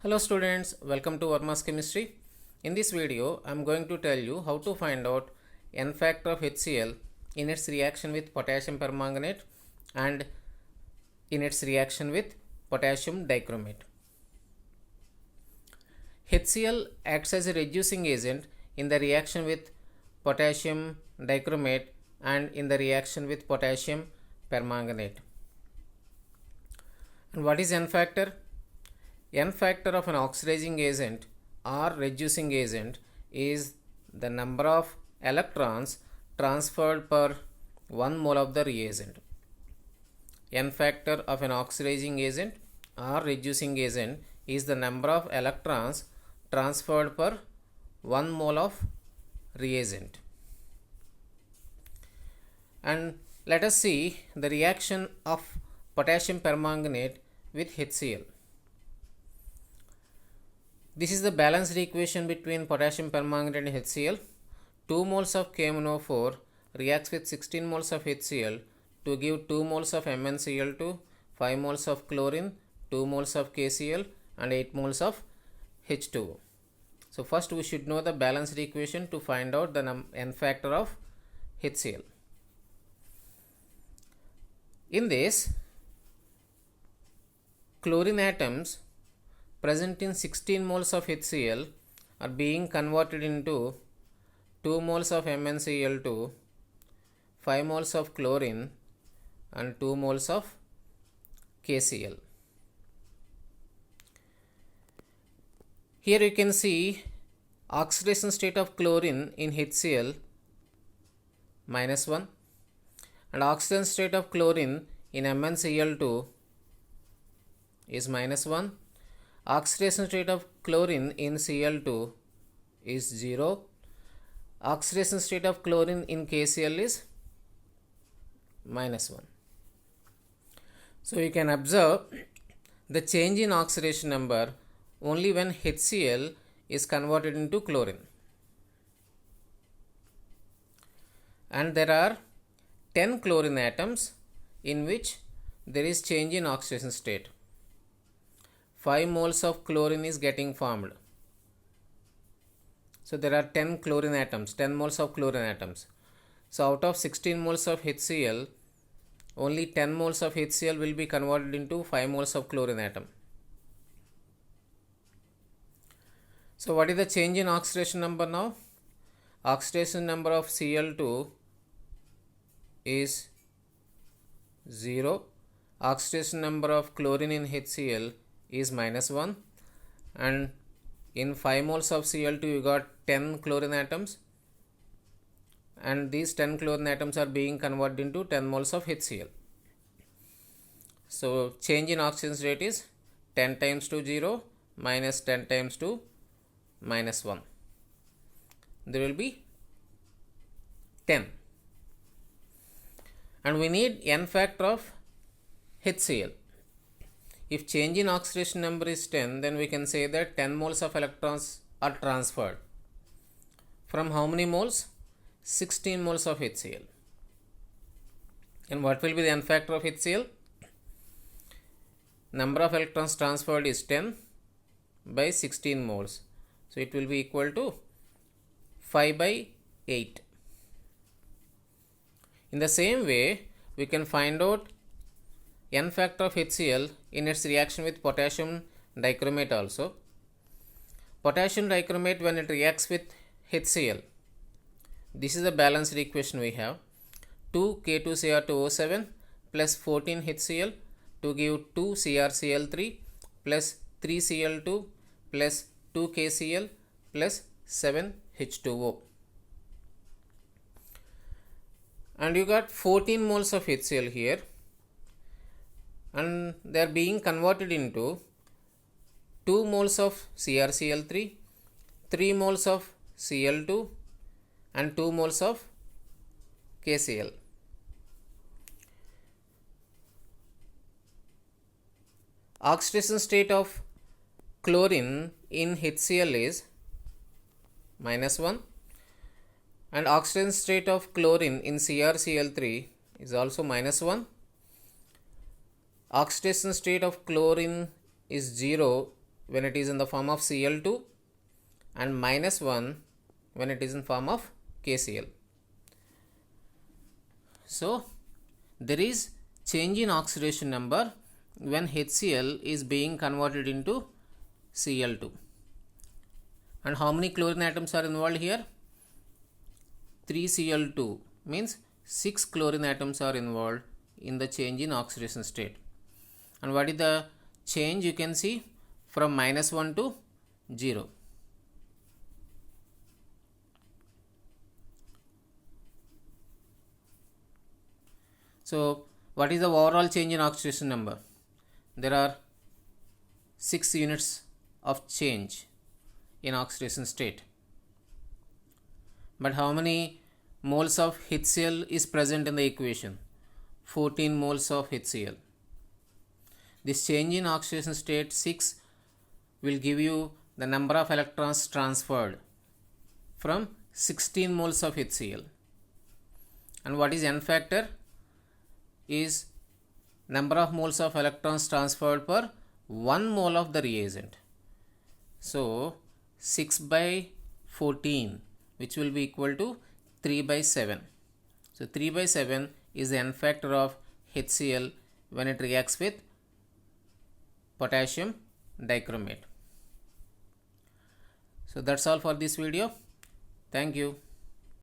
Hello students, welcome to Verma's Chemistry. In this video, I am going to tell you how to find out N factor of HCl in its reaction with potassium permanganate and in its reaction with potassium dichromate. HCl acts as a reducing agent in the reaction with potassium dichromate and in the reaction with potassium permanganate. And what is N factor? N factor of an oxidizing agent or reducing agent is the number of electrons transferred per 1 mole of the reagent. N factor of an oxidizing agent or reducing agent is the number of electrons transferred per 1 mole of reagent. And let us see the reaction of potassium permanganate with HCl. This is the balanced equation between potassium permanganate and HCl. 2 moles of KMnO4 reacts with 16 moles of HCl to give 2 moles of MnCl2, 5 moles of chlorine, 2 moles of KCl and 8 moles of H2O. So first we should know the balanced equation to find out the N factor of HCl. In this, chlorine atoms present in 16 moles of HCl are being converted into 2 moles of MnCl2, 5 moles of chlorine and 2 moles of KCl. Here you can see oxidation state of chlorine in HCl -1 and oxidation state of chlorine in MnCl2 is -1. Oxidation state of chlorine in Cl2 is 0. Oxidation state of chlorine in KCl is -1. So you can observe the change in oxidation number only when HCl is converted into chlorine. And there are 10 chlorine atoms in which there is change in oxidation state. 5 moles of chlorine is getting formed. So there are 10 chlorine atoms, 10 moles of chlorine atoms. So out of 16 moles of HCl, only 10 moles of HCl will be converted into 5 moles of chlorine atom. So what is the change in oxidation number now? Oxidation number of Cl2 is 0. Oxidation number of chlorine in HCl is -1, and in 5 moles of Cl2 you got 10 chlorine atoms, and these 10 chlorine atoms are being converted into 10 moles of HCl. So change in oxidation rate is 10 times to 0 minus 10 times to -1. There will be 10. And we need N factor of HCl. If change in oxidation number is 10, then we can say that 10 moles of electrons are transferred. From how many moles? 16 moles of HCl. And what will be the N factor of HCl? Number of electrons transferred is 10 by 16 moles. So it will be equal to 5 by 8. In the same way, we can find out N factor of HCl in its reaction with potassium dichromate also. Potassium dichromate, when it reacts with HCl, this is the balanced equation we have. 2 K2Cr2O7 plus 14 HCl to give 2 CrCl3 plus 3 Cl2 plus 2 KCl plus 7 H2O. And you got 14 moles of HCl here, and they are being converted into 2 moles of CrCl3, 3 moles of Cl2 and 2 moles of KCl. Oxidation state of chlorine in HCl is -1, and oxidation state of chlorine in CrCl3 is also -1. Oxidation state of chlorine is 0 when it is in the form of Cl2 and minus 1 when it is in form of KCl. So there is change in oxidation number when HCl is being converted into Cl2. And how many chlorine atoms are involved here? 3Cl2 means 6 chlorine atoms are involved in the change in oxidation state. And what is the change? You can see from minus 1 to 0. So what is the overall change in oxidation number? There are 6 units of change in oxidation state. But how many moles of HCl is present in the equation? 14 moles of HCl. This change in oxidation state 6 will give you the number of electrons transferred from 16 moles of HCl. And what is N factor? Is number of moles of electrons transferred per 1 mole of the reagent. So 6 by 14, which will be equal to 3 by 7. So 3 by 7 is the N factor of HCl when it reacts with potassium dichromate. So that's all for this video. Thank you.